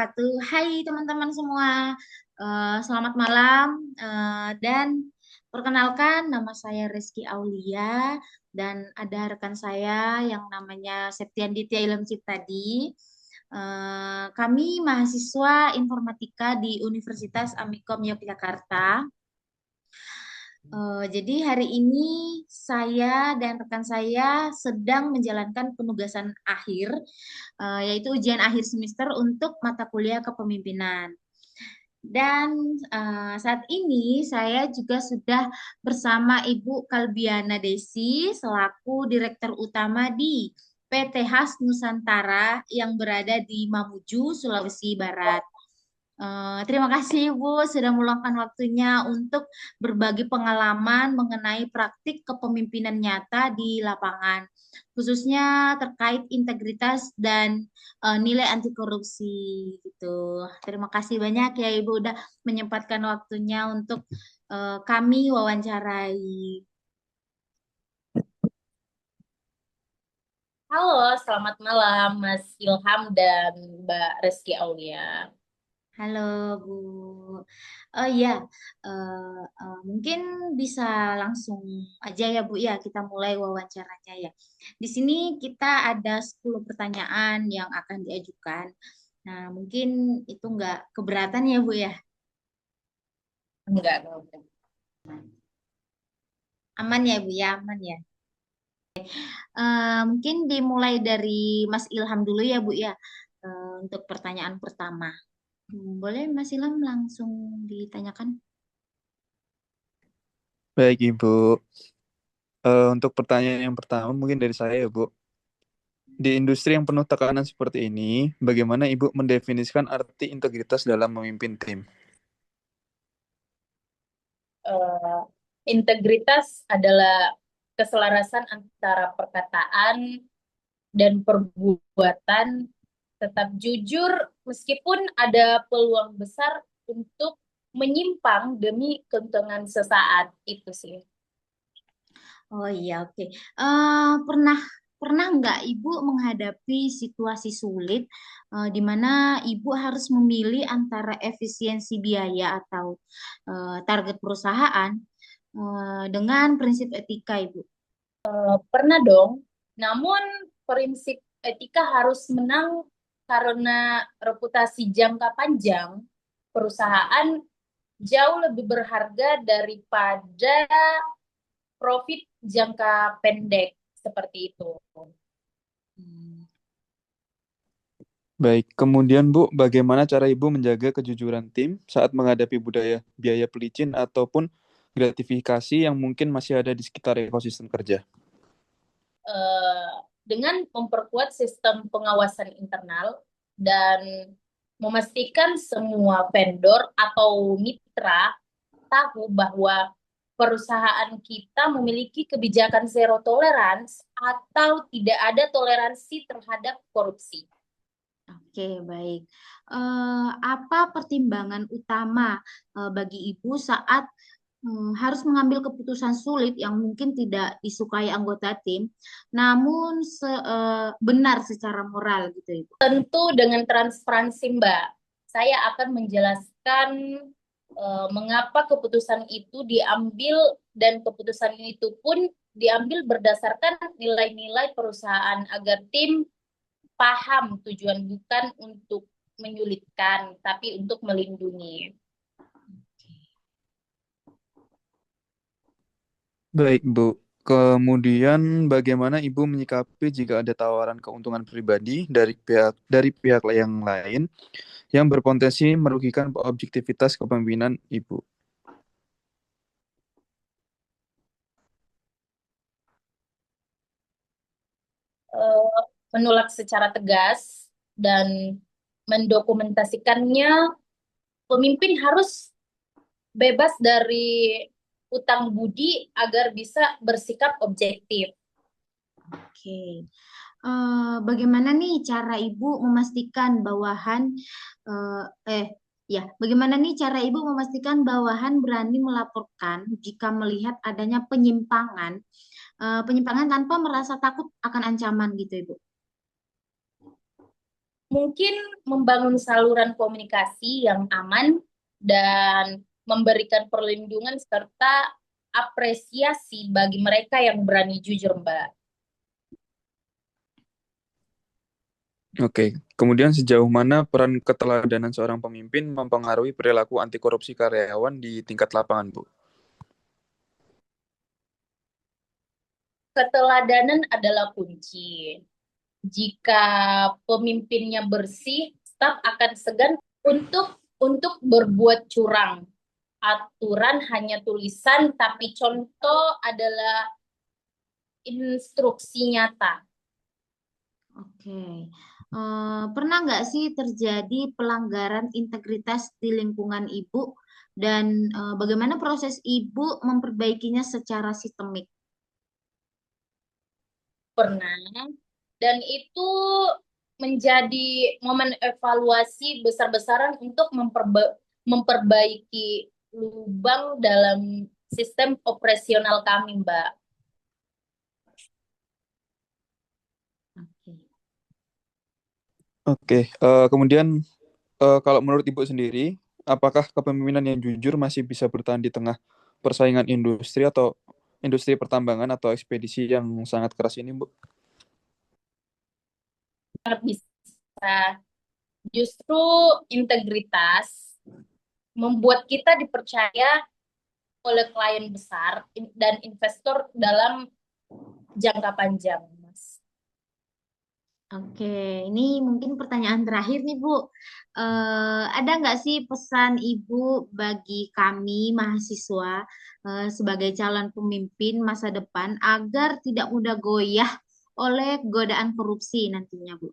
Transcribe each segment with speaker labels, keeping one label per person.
Speaker 1: wabarakatuh. Hai teman-teman semua. Selamat malam. Dan perkenalkan nama saya Rizky Aulia dan ada rekan saya yang namanya Septian Ditya Ilham Ciptadi. Kami mahasiswa informatika di Universitas Amikom Yogyakarta. Jadi hari ini saya dan rekan saya sedang menjalankan penugasan akhir, yaitu ujian akhir semester untuk mata kuliah kepemimpinan. Dan saat ini saya juga sudah bersama Ibu Kalbiana Desi selaku Direktur Utama di PT Has Nusantara yang berada di Mamuju, Sulawesi Barat. Terima kasih Ibu sudah meluangkan waktunya untuk berbagi pengalaman mengenai praktik kepemimpinan nyata di lapangan, khususnya terkait integritas dan nilai anti korupsi gitu. Terima kasih banyak ya Ibu udah menyempatkan waktunya untuk kami wawancarai.
Speaker 2: Halo, selamat malam Mas Ilham dan Mbak Reski Aulia.
Speaker 1: Halo Bu. Oh iya, mungkin bisa langsung aja ya Bu ya, kita mulai wawancaranya ya. Di sini kita ada 10 pertanyaan yang akan diajukan. Nah, mungkin itu nggak keberatan ya Bu ya.
Speaker 2: Enggak.
Speaker 1: Aman ya Bu ya, aman ya. Mungkin dimulai dari Mas Ilham dulu ya Bu ya, untuk pertanyaan pertama. Boleh Mas Ilham langsung ditanyakan?
Speaker 3: Baik Ibu. Untuk pertanyaan yang pertama mungkin dari saya ya Bu. Di industri yang penuh tekanan seperti ini, bagaimana Ibu mendefinisikan arti integritas dalam memimpin tim?
Speaker 2: Eh, Integritas adalah keselarasan antara perkataan dan perbuatan tetap jujur meskipun ada peluang besar untuk menyimpang demi keuntungan sesaat itu sih.
Speaker 1: Oh iya, oke. Pernah pernah nggak Ibu menghadapi situasi sulit di mana Ibu harus memilih antara efisiensi biaya atau target perusahaan dengan prinsip etika Ibu?
Speaker 2: Pernah dong, namun prinsip etika harus menang karena reputasi jangka panjang perusahaan jauh lebih berharga daripada profit jangka pendek seperti itu.
Speaker 1: Hmm.
Speaker 3: Baik, kemudian Bu, bagaimana cara Ibu menjaga kejujuran tim saat menghadapi budaya biaya pelicin ataupun gratifikasi yang mungkin masih ada di sekitar ekosistem kerja?
Speaker 2: Eh, dengan memperkuat sistem pengawasan internal dan memastikan semua vendor atau mitra tahu bahwa perusahaan kita memiliki kebijakan zero tolerance atau tidak ada toleransi terhadap korupsi.
Speaker 1: Oke, baik. Apa pertimbangan utama bagi Ibu saat harus mengambil keputusan sulit yang mungkin tidak disukai anggota tim, namun benar secara moral gitu, Ibu?
Speaker 2: Tentu dengan transparansi, Mbak. Saya akan menjelaskan mengapa keputusan itu diambil dan keputusan itu pun diambil berdasarkan nilai-nilai perusahaan agar tim paham tujuan bukan untuk menyulitkan, tapi untuk melindungi.
Speaker 3: Baik, Bu. Kemudian bagaimana Ibu menyikapi jika ada tawaran keuntungan pribadi dari pihak yang lain yang berpotensi merugikan objektivitas kepemimpinan Ibu?
Speaker 2: Eh, Menolak secara tegas dan mendokumentasikannya, pemimpin harus bebas dari utang budi agar bisa bersikap objektif.
Speaker 1: Oke. Bagaimana nih cara Ibu memastikan bawahan eh, eh bagaimana nih cara Ibu memastikan bawahan berani melaporkan jika melihat adanya penyimpangan tanpa merasa takut akan ancaman gitu Ibu?
Speaker 2: Mungkin membangun saluran komunikasi yang aman dan memberikan perlindungan serta apresiasi bagi mereka yang berani jujur, Mbak.
Speaker 3: Oke, kemudian sejauh mana peran keteladanan seorang pemimpin mempengaruhi perilaku anti korupsi karyawan di tingkat lapangan, Bu?
Speaker 2: Keteladanan adalah kunci. Jika pemimpinnya bersih, staf akan segan untuk berbuat curang. Aturan hanya tulisan, tapi contoh adalah instruksi nyata.
Speaker 1: Oke. Pernah nggak sih terjadi pelanggaran integritas di lingkungan Ibu dan bagaimana proses Ibu memperbaikinya secara sistemik?
Speaker 2: Pernah, dan itu menjadi momen evaluasi besar-besaran untuk memperbaiki lubang dalam sistem operasional kami, Mbak.
Speaker 1: Oke.
Speaker 3: Oke, kemudian kalau menurut Ibu sendiri, apakah kepemimpinan yang jujur masih bisa bertahan di tengah persaingan industri atau industri pertambangan atau ekspedisi yang sangat keras ini, Bu?
Speaker 2: Sangat bisa. Justru integritas membuat kita dipercaya oleh klien besar dan investor dalam jangka panjang, Mas.
Speaker 1: Oke, ini mungkin pertanyaan terakhir nih Bu. Ada nggak sih pesan Ibu bagi kami mahasiswa sebagai calon pemimpin masa depan agar tidak mudah goyah oleh godaan korupsi nantinya Bu?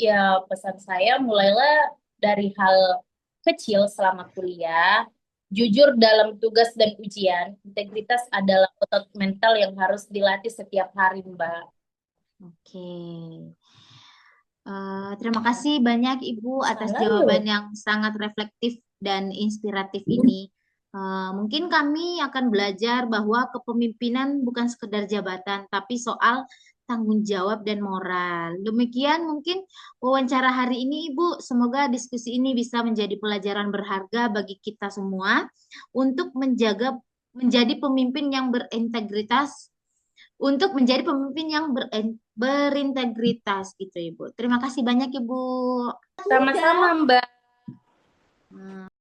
Speaker 2: Ya, pesan saya mulailah dari hal kecil selama kuliah, jujur dalam tugas dan ujian, integritas adalah otot mental yang harus dilatih setiap hari, Mbak.
Speaker 1: Oke. Terima kasih banyak Ibu atas
Speaker 2: Salah
Speaker 1: jawaban
Speaker 2: loh.
Speaker 1: yang sangat reflektif dan inspiratif ini. Mungkin kami akan belajar bahwa kepemimpinan bukan sekedar jabatan, tapi soal tanggung jawab dan moral. Demikian mungkin wawancara hari ini, Ibu. Semoga diskusi ini bisa menjadi pelajaran berharga bagi kita semua untuk menjadi pemimpin yang berintegritas untuk menjadi pemimpin yang berintegritas gitu Ibu. Terima kasih banyak Ibu.
Speaker 2: Sama-sama, Mbak.
Speaker 1: Hmm.